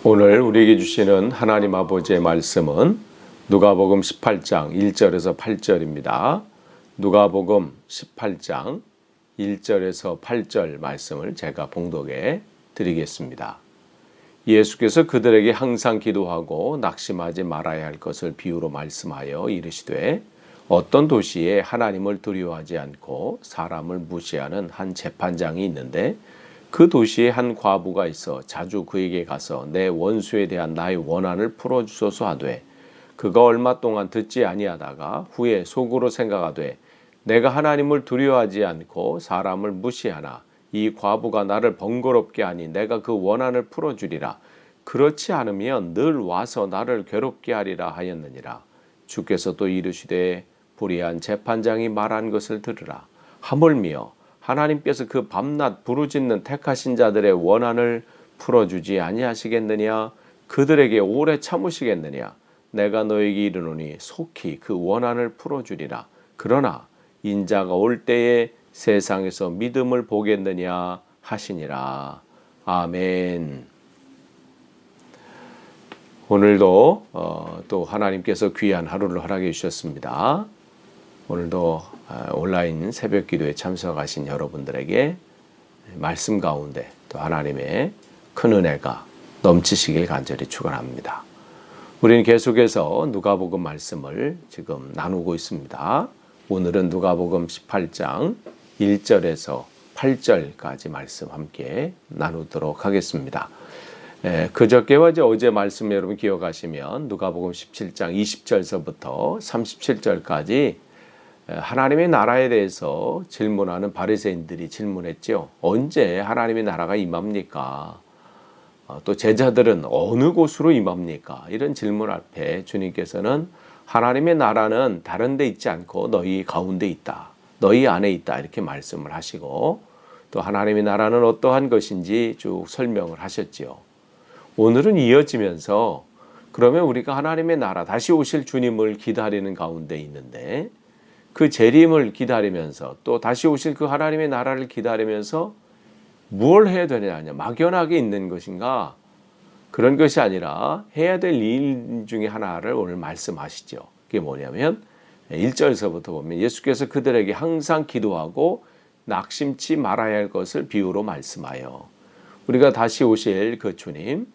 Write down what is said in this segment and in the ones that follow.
오늘 우리에게 주시는 하나님 아버지의 말씀은 누가복음 18장 1절에서 8절입니다. 누가복음 18장 1절에서 8절 말씀을 제가 봉독해 드리겠습니다. 예수께서 그들에게 항상 기도하고 낙심하지 말아야 할 것을 비유로 말씀하여 이르시되 어떤 도시에 하나님을 두려워하지 않고 사람을 무시하는 한 재판장이 있는데 그 도시에 한 과부가 있어 자주 그에게 가서 내 원수에 대한 나의 원한을 풀어주소서 하되 그가 얼마 동안 듣지 아니하다가 후에 속으로 생각하되 내가 하나님을 두려워하지 않고 사람을 무시하나 이 과부가 나를 번거롭게 하니 내가 그 원한을 풀어주리라. 그렇지 않으면 늘 와서 나를 괴롭게 하리라 하였느니라. 주께서 또 이르시되 불의한 재판장이 말한 것을 들으라. 하물며 하나님께서 그 밤낮 부르짖는 택하신 자들의 원한을 풀어주지 아니하시겠느냐? 그들에게 오래 참으시겠느냐? 내가 너에게 이르노니 속히 그 원한을 풀어주리라. 그러나 인자가 올 때에 세상에서 믿음을 보겠느냐 하시니라. 아멘. 오늘도 또 하나님께서 귀한 하루를 허락해 주셨습니다. 오늘도 온라인 새벽 기도에 참석하신 여러분들에게 말씀 가운데 또 하나님의 큰 은혜가 넘치시길 간절히 축원합니다. 우리는 계속해서 누가복음 말씀을 지금 나누고 있습니다. 오늘은 누가복음 18장 1절에서 8절까지 말씀 함께 나누도록 하겠습니다. 그저께와 어제 말씀 여러분 기억하시면 누가복음 17장 20절서부터 37절까지 하나님의 나라에 대해서 질문하는 바리새인들이 질문했죠. 언제 하나님의 나라가 임합니까? 또 제자들은 어느 곳으로 임합니까? 이런 질문 앞에 주님께서는 하나님의 나라는 다른 데 있지 않고 너희 가운데 있다. 너희 안에 있다. 이렇게 말씀을 하시고 또 하나님의 나라는 어떠한 것인지 쭉 설명을 하셨죠. 오늘은 이어지면서 그러면 우리가 하나님의 나라 다시 오실 주님을 기다리는 가운데 있는데 그 재림을 기다리면서 또 다시 오실 그 하나님의 나라를 기다리면서 무엇을 해야 되느냐, 막연하게 있는 것인가? 그런 것이 아니라 해야 될 일 중에 하나를 오늘 말씀하시죠. 그게 뭐냐면 1절서부터 보면 예수께서 그들에게 항상 기도하고 낙심치 말아야 할 것을 비유로 말씀하여 우리가 다시 오실 그 주님,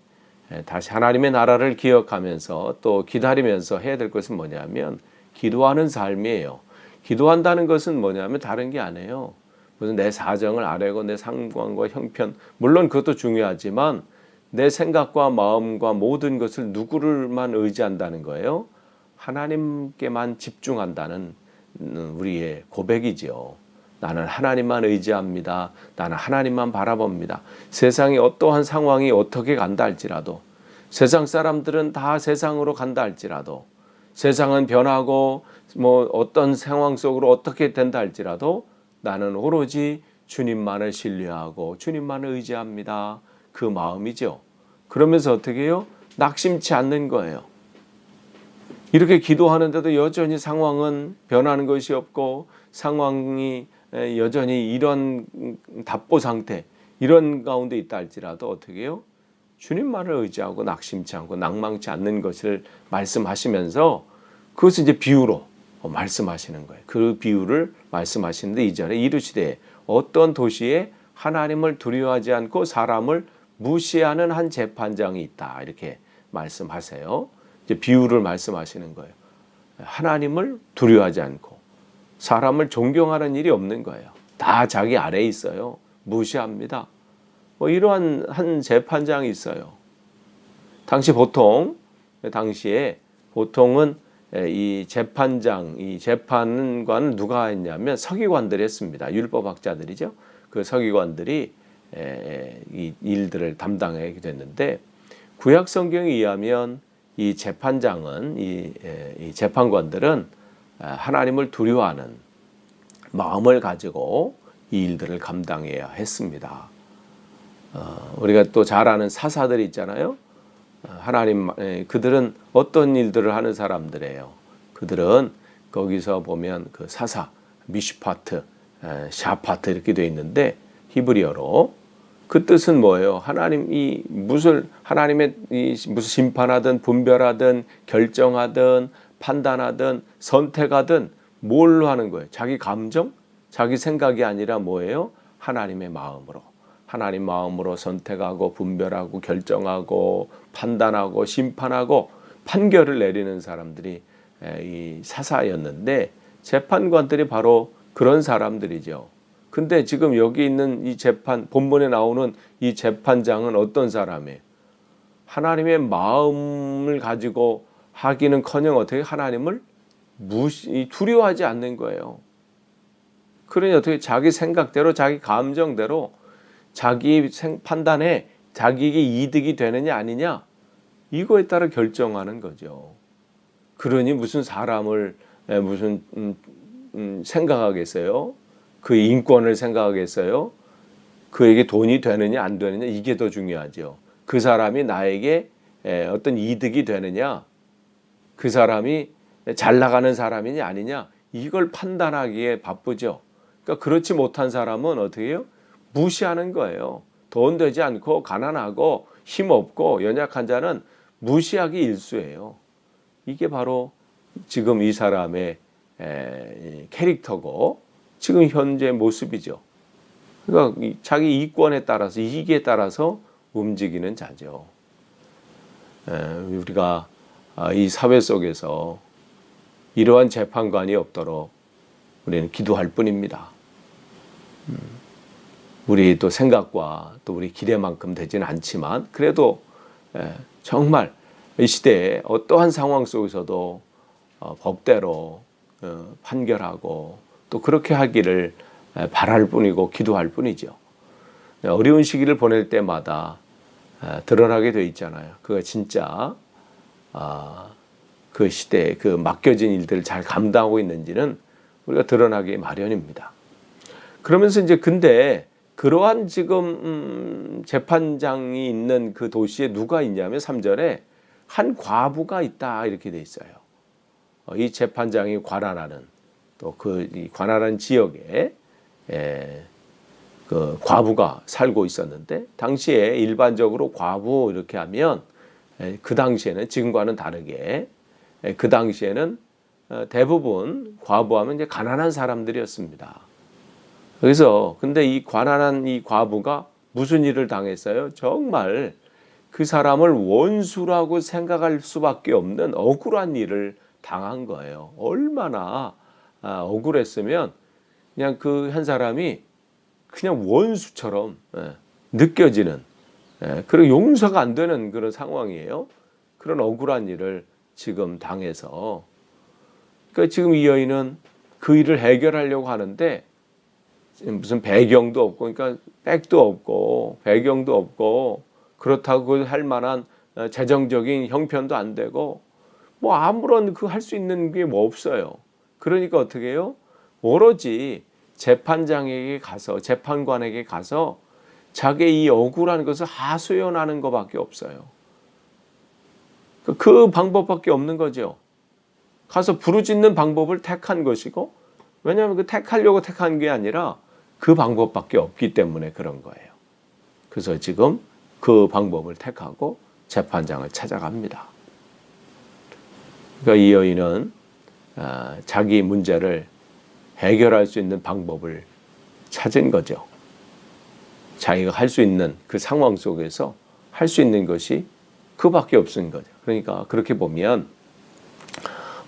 다시 하나님의 나라를 기억하면서 또 기다리면서 해야 될 것은 뭐냐면 기도하는 삶이에요. 기도한다는 것은 뭐냐면 다른 게 아니에요. 무슨 내 사정을 아뢰고 내 상관과 형편, 물론 그것도 중요하지만 내 생각과 마음과 모든 것을 누구를만 의지한다는 거예요. 하나님께만 집중한다는 우리의 고백이지요. 나는 하나님만 의지합니다. 나는 하나님만 바라봅니다. 세상이 어떠한 상황이 어떻게 간다 할지라도 세상 사람들은 다 세상으로 간다 할지라도 세상은 변하고 어떤 상황 속으로 어떻게 된다 할지라도 나는 오로지 주님만을 신뢰하고 주님만을 의지합니다. 그 마음이죠. 그러면서 어떻게 해요? 낙심치 않는 거예요. 이렇게 기도하는데도 여전히 상황은 변하는 것이 없고 상황이 여전히 이런 답보 상태 이런 가운데 있다 할지라도 어떻게 해요? 주님만을 의지하고 낙심치 않고 낭망치 않는 것을 말씀하시면서 그것을 이제 비유로 말씀하시는 거예요. 그 비유를 말씀하시는데 이전에 이르시되 어떤 도시에 하나님을 두려워하지 않고 사람을 무시하는 한 재판장이 있다. 이렇게 말씀하세요. 이제 비유를 말씀하시는 거예요. 하나님을 두려워하지 않고 사람을 존경하는 일이 없는 거예요. 다 자기 아래에 있어요. 무시합니다. 이러한 한 재판장이 있어요. 당시에 보통은 이 재판장, 이 재판관은 누가 했냐면 서기관들이 했습니다. 율법학자들이죠. 그 서기관들이 이 일들을 담당하게 됐는데 구약 성경에 의하면 이 재판장은 이 재판관들은 하나님을 두려워하는 마음을 가지고 이 일들을 감당해야 했습니다. 우리가 또 잘 아는 사사들이 있잖아요. 그들은 어떤 일들을 하는 사람들이에요. 그들은 거기서 보면 그 사사, 미슈파트, 샤파트 이렇게 되어 있는데 히브리어로 그 뜻은 뭐예요? 하나님이 하나님의 무슨 심판하든 분별하든 결정하든 판단하든 선택하든 뭘로 하는 거예요? 자기 감정, 자기 생각이 아니라 뭐예요? 하나님의 마음으로. 하나님 마음으로 선택하고 분별하고 결정하고 판단하고 심판하고 판결을 내리는 사람들이 이 사사였는데 재판관들이 바로 그런 사람들이죠. 근데 지금 여기 있는 이 본문에 나오는 이 재판장은 어떤 사람이에요? 하나님의 마음을 가지고 하기는커녕 어떻게 하나님을 두려워하지 않는 거예요. 그러니 어떻게 자기 생각대로 자기 감정대로 자기 판단에 자기에게 이득이 되느냐 아니냐 이거에 따라 결정하는 거죠. 그러니 무슨 사람을 무슨 생각하겠어요? 그의 인권을 생각하겠어요? 그에게 돈이 되느냐 안 되느냐 이게 더 중요하죠. 그 사람이 나에게 어떤 이득이 되느냐, 그 사람이 잘 나가는 사람이냐 아니냐 이걸 판단하기에 바쁘죠. 그러니까 그렇지 못한 사람은 어떻게 해요? 무시하는 거예요. 돈 되지 않고 가난하고 힘없고 연약한 자는 무시하기 일쑤예요. 이게 바로 지금 이 사람의 캐릭터고 지금 현재 모습이죠. 그러니까 자기 이권에 따라서 이익에 따라서 움직이는 자죠. 우리가 이 사회 속에서 이러한 재판관이 없도록 우리는 기도할 뿐입니다. 우리 또 생각과 또 우리 기대만큼 되지는 않지만 그래도 정말 이 시대에 어떠한 상황 속에서도 법대로 판결하고 또 그렇게 하기를 바랄 뿐이고 기도할 뿐이죠. 어려운 시기를 보낼 때마다 드러나게 돼 있잖아요. 그가 진짜 그 시대에 그 맡겨진 일들을 잘 감당하고 있는지는 우리가 드러나기 마련입니다. 그러면서 이제 근데 그러한 지금 재판장이 있는 그 도시에 누가 있냐면 3절에 한 과부가 있다 이렇게 돼 있어요. 이 재판장이 관할하는 또 그 관할하는 지역에 그 과부가 살고 있었는데 당시에 일반적으로 과부 이렇게 하면 그 당시에는 지금과는 다르게 그 당시에는 대부분 과부하면 이제 가난한 사람들이었습니다. 그래서 근데 이 가난한 이 과부가 무슨 일을 당했어요? 정말 그 사람을 원수라고 생각할 수밖에 없는 억울한 일을 당한 거예요. 얼마나 억울했으면 그냥 그 한 사람이 그냥 원수처럼 느껴지는 그리고 용서가 안 되는 그런 상황이에요. 그런 억울한 일을 지금 당해서 그러니까 지금 이 여인은 그 일을 해결하려고 하는데 무슨 배경도 없고 그러니까 백도 없고 배경도 없고 그렇다고 할 만한 재정적인 형편도 안 되고 뭐 아무런 그 할 수 있는 게 뭐 없어요. 그러니까 어떻게 해요? 오로지 재판장에게 가서 재판관에게 가서 자기 이 억울한 것을 하소연하는 것밖에 없어요. 그 방법밖에 없는 거죠. 가서 부르짖는 방법을 택한 것이고 왜냐하면 그 택하려고 택한 게 아니라 그 방법밖에 없기 때문에 그런 거예요. 그래서 지금 그 방법을 택하고 재판장을 찾아갑니다. 그러니까 이 여인은 자기 문제를 해결할 수 있는 방법을 찾은 거죠. 자기가 할 수 있는 그 상황 속에서 할 수 있는 것이 그밖에 없는 거죠. 그러니까 그렇게 보면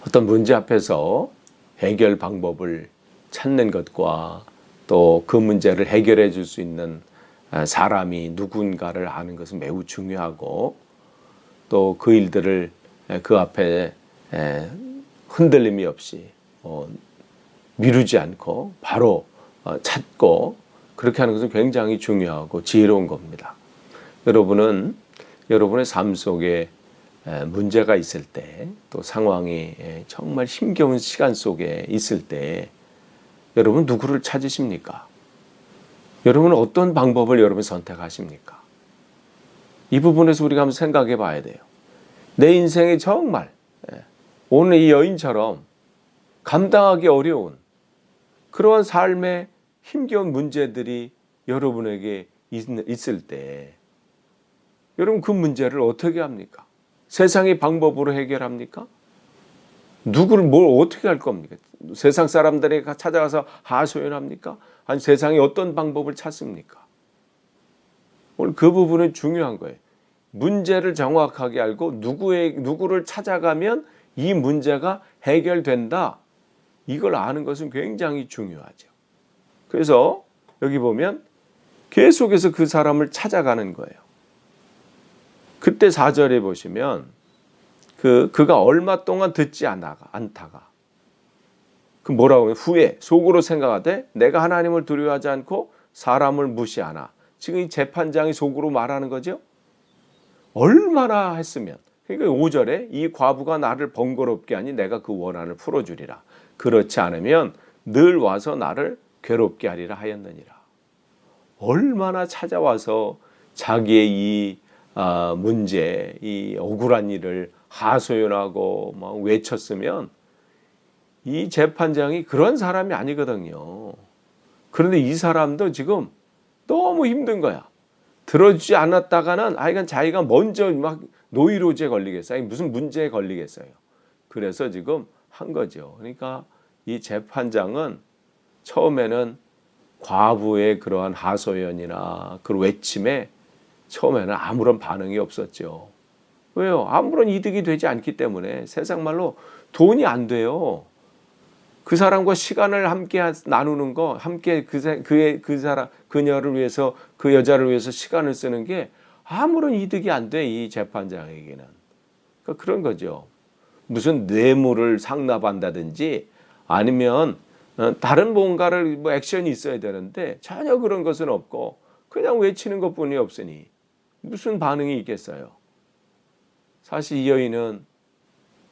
어떤 문제 앞에서 해결 방법을 찾는 것과 또 그 문제를 해결해 줄 수 있는 사람이 누군가를 아는 것은 매우 중요하고 또 그 일들을 그 앞에 흔들림이 없이 미루지 않고 바로 찾고 그렇게 하는 것은 굉장히 중요하고 지혜로운 겁니다. 여러분은 여러분의 삶 속에 문제가 있을 때 또 상황이 정말 힘겨운 시간 속에 있을 때 여러분 누구를 찾으십니까? 여러분은 어떤 방법을 여러분 선택하십니까? 이 부분에서 우리가 한번 생각해 봐야 돼요. 내 인생에 정말 오늘 이 여인처럼 감당하기 어려운 그러한 삶의 힘겨운 문제들이 여러분에게 있을 때 여러분 그 문제를 어떻게 합니까? 세상의 방법으로 해결합니까? 누구를 뭘 어떻게 할 겁니까? 세상 사람들에게 찾아가서 하소연합니까? 아니 세상에 어떤 방법을 찾습니까? 오늘 그 부분은 중요한 거예요. 문제를 정확하게 알고 누구를 찾아가면 이 문제가 해결된다. 이걸 아는 것은 굉장히 중요하죠. 그래서 여기 보면 계속해서 그 사람을 찾아가는 거예요. 그때 4절에 보시면 그가 얼마 동안 듣지 않다가 그 뭐라고 해요? 후에 속으로 생각하되 내가 하나님을 두려워하지 않고 사람을 무시하나. 지금 이 재판장이 속으로 말하는 거죠. 얼마나 했으면. 그러니까 5절에 이 과부가 나를 번거롭게 하니 내가 그 원한을 풀어주리라. 그렇지 않으면 늘 와서 나를 괴롭게 하리라 하였느니라. 얼마나 찾아와서 자기의 이 문제, 이 억울한 일을 하소연하고 막 외쳤으면 이 재판장이 그런 사람이 아니거든요. 그런데 이 사람도 지금 너무 힘든 거야. 들어주지 않았다가는 이건 자기가 먼저 막 노이로제에 걸리겠어요. 아니, 무슨 문제에 걸리겠어요. 그래서 지금 한 거죠. 그러니까 이 재판장은 처음에는 과부의 그러한 하소연이나 그 외침에 처음에는 아무런 반응이 없었죠. 왜요? 아무런 이득이 되지 않기 때문에. 세상 말로 돈이 안 돼요. 그 사람과 시간을 함께 나누는 거, 함께 그녀를 위해서, 그 여자를 위해서 시간을 쓰는 게 아무런 이득이 안 돼, 이 재판장에게는. 그러니까 그런 거죠. 무슨 뇌물을 상납한다든지 아니면 다른 뭔가를 뭐 액션이 있어야 되는데 전혀 그런 것은 없고 그냥 외치는 것뿐이 없으니 무슨 반응이 있겠어요. 사실 이 여인은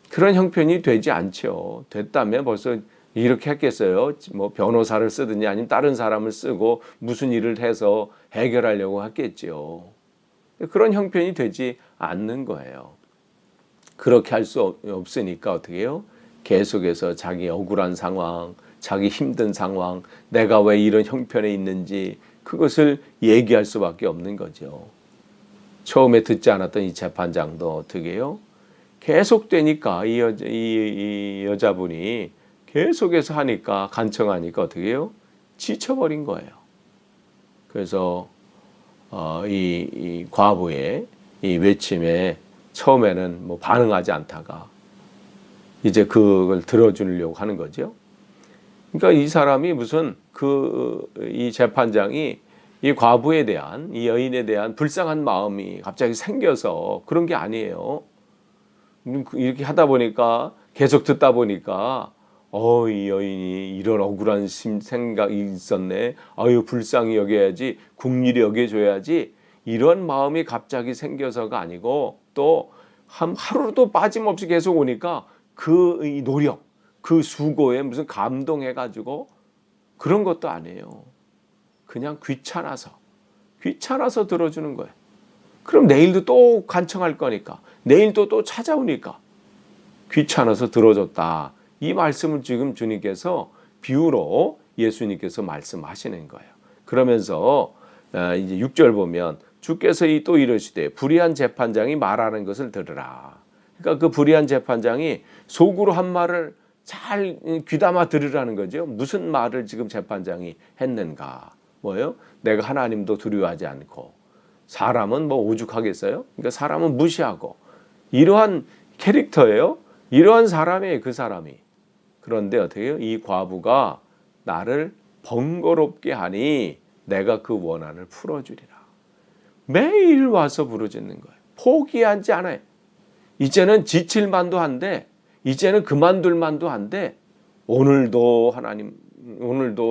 그런 형편이 되지 않죠. 됐다면 벌써 이렇게 했겠어요. 뭐 변호사를 쓰든지 아니면 다른 사람을 쓰고 무슨 일을 해서 해결하려고 했겠죠. 그런 형편이 되지 않는 거예요. 그렇게 할 수 없으니까 어떻게 해요? 계속해서 자기 억울한 상황, 자기 힘든 상황, 내가 왜 이런 형편에 있는지 그것을 얘기할 수밖에 없는 거죠. 처음에 듣지 않았던 이 재판장도 어떻게 해요? 계속되니까 이 여자분이 계속해서 하니까 간청하니까 어떻게 해요? 지쳐버린 거예요. 그래서 이 과부의 이 외침에 처음에는 뭐 반응하지 않다가 이제 그걸 들어주려고 하는 거죠. 그러니까 이 사람이 무슨 이 재판장이 이 과부에 대한, 이 여인에 대한 불쌍한 마음이 갑자기 생겨서 그런 게 아니에요. 이렇게 하다 보니까 계속 듣다 보니까 이 여인이 이런 억울한 생각이 있었네. 아유 불쌍히 여겨야지, 국리를 여겨줘야지. 이런 마음이 갑자기 생겨서가 아니고 또 하루도 빠짐없이 계속 오니까 이 노력, 그 수고에 무슨 감동해가지고 그런 것도 아니에요. 그냥 귀찮아서 들어주는 거예요. 그럼 내일도 또 간청할 거니까, 내일도 또 찾아오니까 귀찮아서 들어줬다. 이 말씀을 지금 주님께서 비유로 예수님께서 말씀하시는 거예요. 그러면서 이제 6절 보면 주께서 또 이러시되 불의한 재판장이 말하는 것을 들으라. 그러니까 그 불의한 재판장이 속으로 한 말을 잘 귀담아 들으라는 거죠. 무슨 말을 지금 재판장이 했는가? 뭐예요? 내가 하나님도 두려워하지 않고 사람은 뭐 오죽하겠어요? 그러니까 사람은 무시하고 이러한 캐릭터예요. 이러한 사람이에요. 그 사람이. 그런데 어떻게 해요? 이 과부가 나를 번거롭게 하니 내가 그 원한을 풀어주리라. 매일 와서 부르짖는 거예요. 포기하지 않아요. 이제는 지칠 만도 한데 이제는 그만둘 만도 한데 오늘도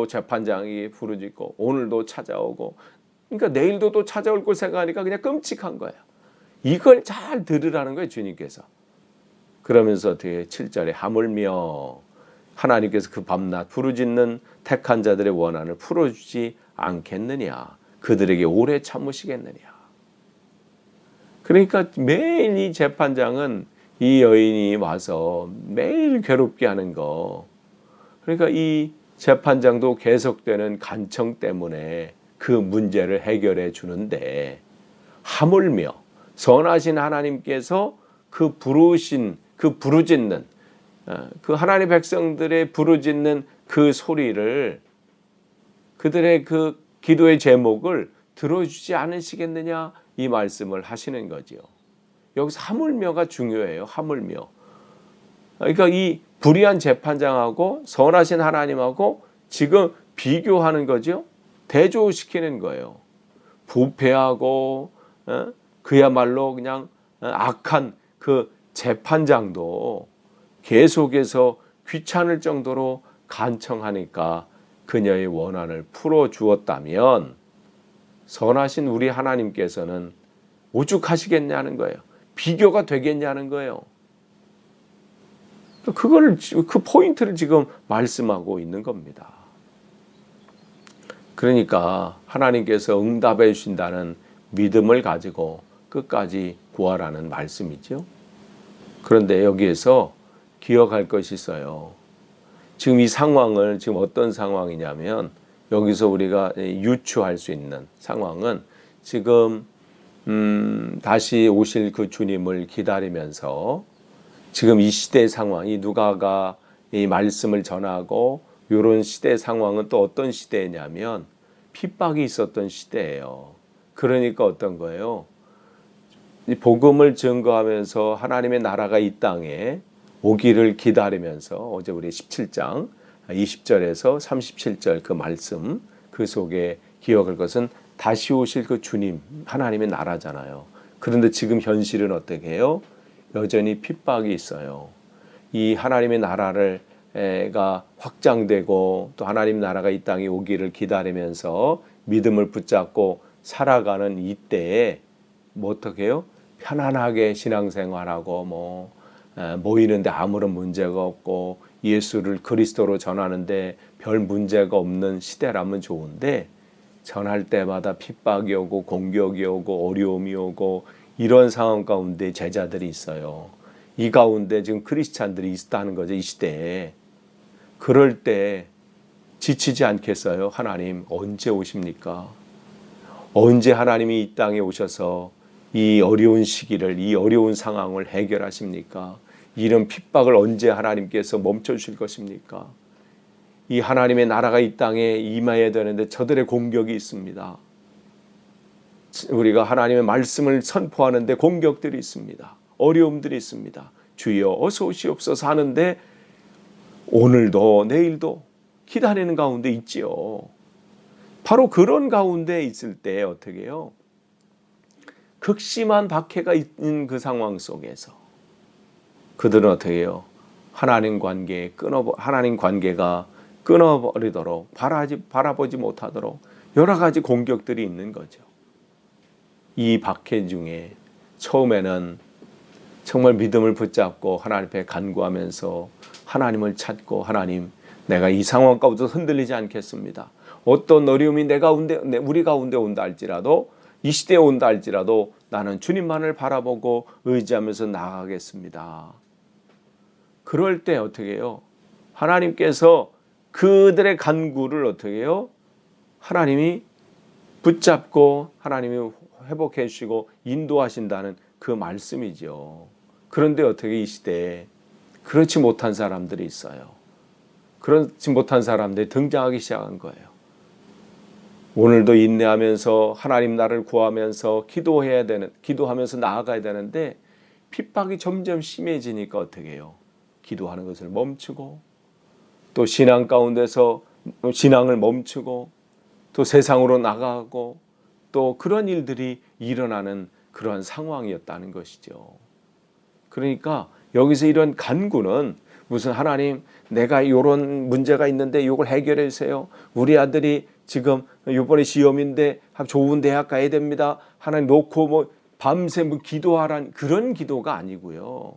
재판장이 부르짖고 오늘도 찾아오고 그러니까 내일도 또 찾아올 걸 생각하니까 그냥 끔찍한 거예요. 이걸 잘 들으라는 거예요. 주님께서. 그러면서 어떻게 7절에 하물며 하나님께서 그 밤낮 부르짖는 택한 자들의 원한을 풀어주지 않겠느냐. 그들에게 오래 참으시겠느냐. 그러니까 매일 이 재판장은 이 여인이 와서 매일 괴롭게 하는 거. 그러니까 이 재판장도 계속되는 간청 때문에 그 문제를 해결해 주는데, 하물며 선하신 하나님께서 그 부르짖는 그 하나님의 백성들의 부르짖는 그 소리를, 그들의 그 기도의 제목을 들어주지 않으시겠느냐, 이 말씀을 하시는 거지요. 여기서 하물며가 중요해요. 하물며. 그러니까 이 불의한 재판장하고 선하신 하나님하고 지금 비교하는 거죠. 대조시키는 거예요. 부패하고 그야말로 그냥 악한 그 재판장도 계속해서 귀찮을 정도로 간청하니까 그녀의 원한을 풀어주었다면, 선하신 우리 하나님께서는 오죽하시겠냐는 거예요. 비교가 되겠냐는 거예요. 그 포인트를 지금 말씀하고 있는 겁니다. 그러니까 하나님께서 응답해 주신다는 믿음을 가지고 끝까지 구하라는 말씀이죠. 그런데 여기에서 기억할 것이 있어요. 지금 이 상황을, 지금 어떤 상황이냐면, 여기서 우리가 유추할 수 있는 상황은 지금 다시 오실 그 주님을 기다리면서 지금 이 시대의 상황, 이 누가가 이 말씀을 전하고 이런 시대의 상황은 또 어떤 시대냐면 핍박이 있었던 시대예요. 그러니까 어떤 거예요? 이 복음을 증거하면서 하나님의 나라가 이 땅에 오기를 기다리면서, 어제 우리 17장 20절에서 37절 그 말씀, 그 속에 기억할 것은 다시 오실 그 주님, 하나님의 나라잖아요. 그런데 지금 현실은 어떻게 해요? 여전히 핍박이 있어요. 이 하나님의 나라가 확장되고 또 하나님 나라가 이 땅에 오기를 기다리면서 믿음을 붙잡고 살아가는 이때에 뭐 어떻게 해요? 편안하게 신앙생활하고 모이는데 아무런 문제가 없고 예수를 그리스도로 전하는데 별 문제가 없는 시대라면 좋은데, 전할 때마다 핍박이 오고 공격이 오고 어려움이 오고 이런 상황 가운데 제자들이 있어요. 이 가운데 지금 크리스찬들이 있다는 거죠, 이 시대에. 그럴 때 지치지 않겠어요? 하나님 언제 오십니까? 언제 하나님이 이 땅에 오셔서 이 어려운 시기를, 이 어려운 상황을 해결하십니까? 이런 핍박을 언제 하나님께서 멈춰주실 것입니까? 이 하나님의 나라가 이 땅에 임해야 되는데 저들의 공격이 있습니다. 우리가 하나님의 말씀을 선포하는데 공격들이 있습니다. 어려움들이 있습니다. 주여 어서 오시옵소서 하는데 오늘도 내일도 기다리는 가운데 있지요. 바로 그런 가운데 있을 때 어떻게 해요? 극심한 박해가 있는 그 상황 속에서 그들은 어떻게 해요? 하나님 관계가 끊어버리도록, 바라보지 못하도록 여러 가지 공격들이 있는 거죠. 이 박해 중에 처음에는 정말 믿음을 붙잡고 하나님 앞에 간구하면서 하나님을 찾고, 하나님, 내가 이 상황 가운데 흔들리지 않겠습니다. 어떤 어려움이 우리 가운데 온다 할지라도, 이 시대에 온다 할지라도 나는 주님만을 바라보고 의지하면서 나아가겠습니다. 그럴 때 어떻게 해요? 하나님께서 그들의 간구를 어떻게 해요? 하나님이 붙잡고 하나님이 회복해 주시고 인도하신다는 그 말씀이죠. 그런데 어떻게 이 시대에 그렇지 못한 사람들이 있어요. 그렇지 못한 사람들이 등장하기 시작한 거예요. 오늘도 인내하면서 하나님 나라를 구하면서 기도하면서 나아가야 되는데 핍박이 점점 심해지니까 어떻게 해요? 기도하는 것을 멈추고, 또 신앙 가운데서 신앙을 멈추고, 또 세상으로 나가고, 또 그런 일들이 일어나는 그러한 상황이었다는 것이죠. 그러니까 여기서 이런 간구는 무슨 하나님, 내가 이런 문제가 있는데 이걸 해결해 주세요. 우리 아들이 지금 이번에 시험인데 좋은 대학 가야 됩니다. 하나님 놓고 밤새 기도하라는 그런 기도가 아니고요.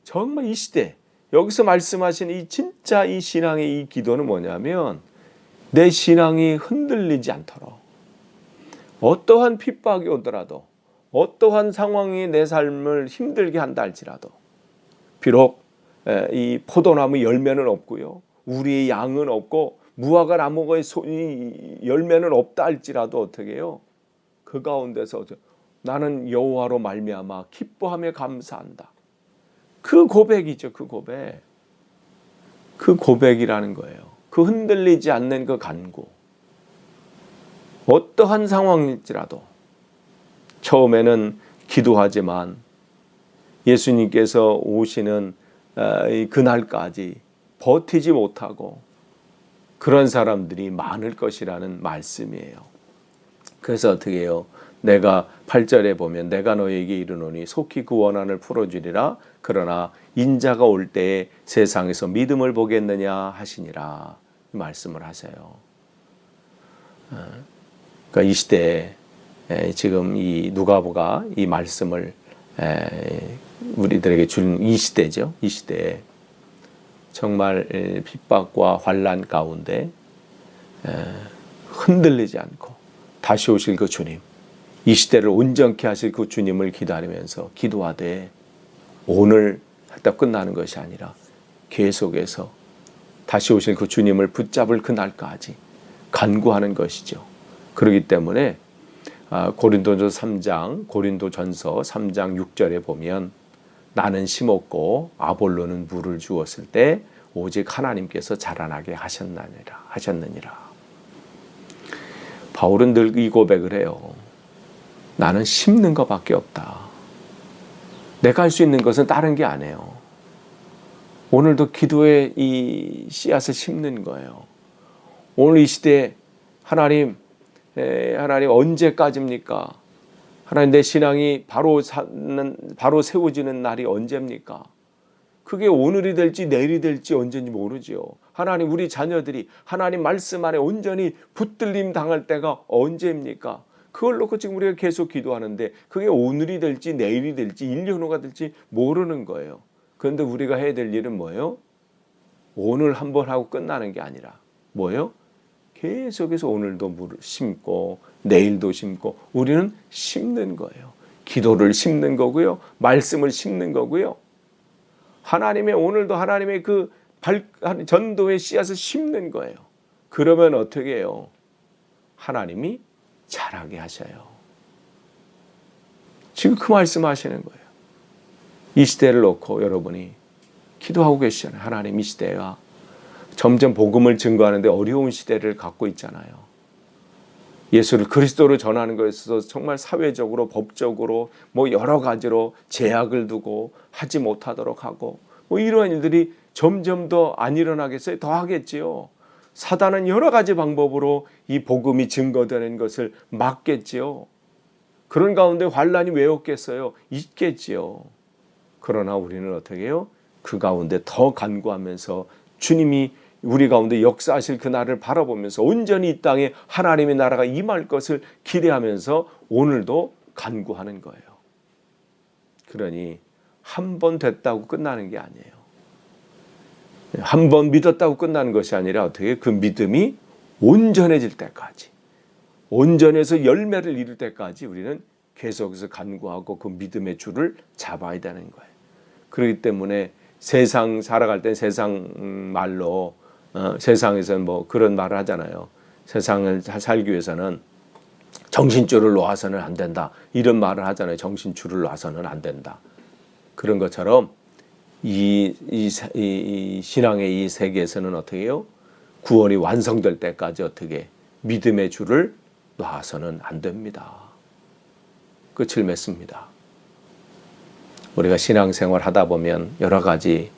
정말 이 시대 여기서 말씀하신 진짜 이 신앙의 이 기도는 뭐냐면, 내 신앙이 흔들리지 않도록, 어떠한 핍박이 오더라도, 어떠한 상황이 내 삶을 힘들게 한다 할지라도, 비록 이 포도나무 열매는 없고요, 우리의 양은 없고 무화과 나무의 열매는 없다 할지라도 어떻게 해요? 그 가운데서 나는 여호와로 말미암아 기뻐하며 감사한다. 그 고백이죠. 그 고백. 그 고백이라는 거예요. 그 흔들리지 않는 그 간구. 어떠한 상황일지라도 처음에는 기도하지만 예수님께서 오시는 그날까지 버티지 못하고 그런 사람들이 많을 것이라는 말씀이에요. 그래서 어떻게 해요? 내가 8절에 보면 내가 너에게 이르노니 속히 그 원한을 풀어주리라. 그러나 인자가 올 때에 세상에서 믿음을 보겠느냐 하시니라. 말씀을 하세요. 그러니까 이 시대에 지금 이 누가복음가 이 말씀을 우리들에게 준 이 시대죠. 이 시대에 정말 핍박과 환난 가운데 흔들리지 않고 다시 오실 그 주님, 이 시대를 온전케 하실 그 주님을 기다리면서 기도하되 오늘 했다 끝나는 것이 아니라 계속해서 다시 오실 그 주님을 붙잡을 그날까지 간구하는 것이죠. 그렇기 때문에 고린도전서 3장 6절에 보면 나는 심었고 아볼로는 물을 주었을 때 오직 하나님께서 자라나게 하셨느니라. 바울은 늘 이 고백을 해요. 나는 심는 것밖에 없다. 내가 할 수 있는 것은 다른 게 아니에요. 오늘도 기도의 이 씨앗을 심는 거예요. 오늘 이 시대에 하나님 언제까지입니까? 하나님 내 신앙이 바로 세워지는 날이 언제입니까? 그게 오늘이 될지 내일이 될지 언제인지 모르지요. 하나님 우리 자녀들이 하나님 말씀 안에 온전히 붙들림 당할 때가 언제입니까? 그걸 놓고 지금 우리가 계속 기도하는데 그게 오늘이 될지 내일이 될지 1년 후가 될지 모르는 거예요. 그런데 우리가 해야 될 일은 뭐예요? 오늘 한번 하고 끝나는 게 아니라 뭐예요? 계속해서 오늘도 물을 심고 내일도 심고 우리는 심는 거예요. 기도를 심는 거고요. 말씀을 심는 거고요. 하나님의 오늘도 하나님의 그 전도의 씨앗을 심는 거예요. 그러면 어떻게 해요? 하나님이 자라게 하셔요. 지금 그 말씀하시는 거예요. 이 시대를 놓고 여러분이 기도하고 계시잖아요. 하나님 이 시대가 점점 복음을 증거하는데 어려운 시대를 갖고 있잖아요. 예수를 그리스도로 전하는 것에 있어서 정말 사회적으로 법적으로 여러 가지로 제약을 두고 하지 못하도록 하고 이러한 일들이 점점 더 안 일어나겠어요? 더 하겠지요. 사단은 여러 가지 방법으로 이 복음이 증거되는 것을 막겠지요. 그런 가운데 환난이 왜 없겠어요? 있겠지요. 그러나 우리는 어떻게 해요? 그 가운데 더 간구하면서 주님이 우리 가운데 역사하실 그날을 바라보면서 온전히 이 땅에 하나님의 나라가 임할 것을 기대하면서 오늘도 간구하는 거예요. 그러니 한 번 됐다고 끝나는 게 아니에요. 한 번 믿었다고 끝나는 것이 아니라 어떻게 그 믿음이 온전해질 때까지, 온전해서 열매를 이룰 때까지 우리는 계속해서 간구하고 그 믿음의 줄을 잡아야 되는 거예요. 그렇기 때문에 세상 살아갈 때 세상 말로 세상에서는 그런 말을 하잖아요. 세상을 살기 위해서는 정신줄을 놓아서는 안 된다. 이런 말을 하잖아요. 정신줄을 놔서는 안 된다. 그런 것처럼 이 신앙의 이 세계에서는 어떻게 해요? 구원이 완성될 때까지 어떻게 믿음의 줄을 놔서는 안 됩니다. 끝을 맺습니다. 우리가 신앙생활 하다 보면 여러 가지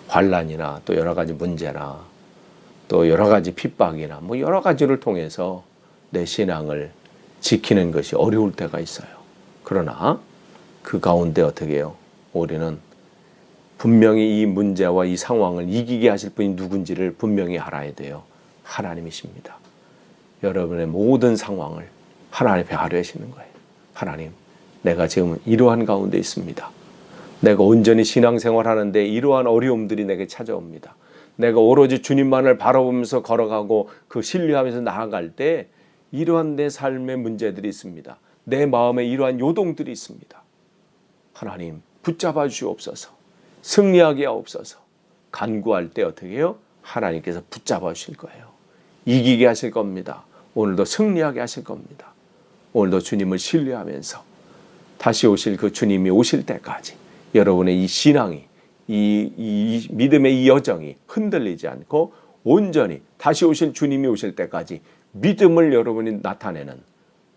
환난이나 또 여러 가지 문제나 또 여러 가지 핍박이나 여러 가지를 통해서 내 신앙을 지키는 것이 어려울 때가 있어요. 그러나 그 가운데 어떻게 해요? 우리는 분명히 이 문제와 이 상황을 이기게 하실 분이 누군지를 분명히 알아야 돼요. 하나님이십니다. 여러분의 모든 상황을 하나님 앞에 아뢰시는 거예요. 하나님, 내가 지금 이러한 가운데 있습니다. 내가 온전히 신앙생활하는데 이러한 어려움들이 내게 찾아옵니다. 내가 오로지 주님만을 바라보면서 걸어가고 그 신뢰하면서 나아갈 때 이러한 내 삶의 문제들이 있습니다. 내 마음에 이러한 요동들이 있습니다. 하나님 붙잡아 주옵소서. 승리하게 하옵소서. 간구할 때 어떻게 해요? 하나님께서 붙잡아 주실 거예요. 이기게 하실 겁니다. 오늘도 승리하게 하실 겁니다. 오늘도 주님을 신뢰하면서 다시 오실 그 주님이 오실 때까지 여러분의 이 신앙이 이 믿음의 이 여정이 흔들리지 않고 온전히 다시 오실 주님이 오실 때까지 믿음을 여러분이 나타내는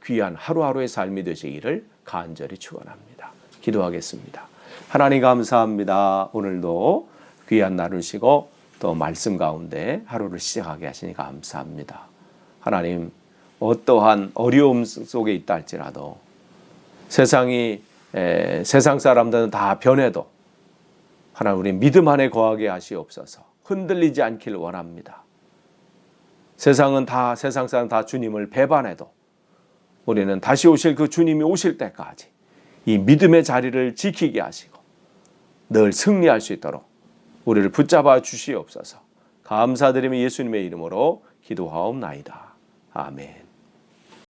귀한 하루하루의 삶이 되시기를 간절히 축원합니다. 기도하겠습니다. 하나님 감사합니다. 오늘도 귀한 날을 쉬고 또 말씀 가운데 하루를 시작하게 하시니 감사합니다. 하나님, 어떠한 어려움 속에 있다 할지라도 세상 사람들은 다 변해도 하나님, 우리 믿음 안에 거하게 하시옵소서. 흔들리지 않기를 원합니다. 세상 사람 다 주님을 배반해도 우리는 다시 오실 그 주님이 오실 때까지 이 믿음의 자리를 지키게 하시고 늘 승리할 수 있도록 우리를 붙잡아 주시옵소서. 감사드리며 예수님의 이름으로 기도하옵나이다. 아멘.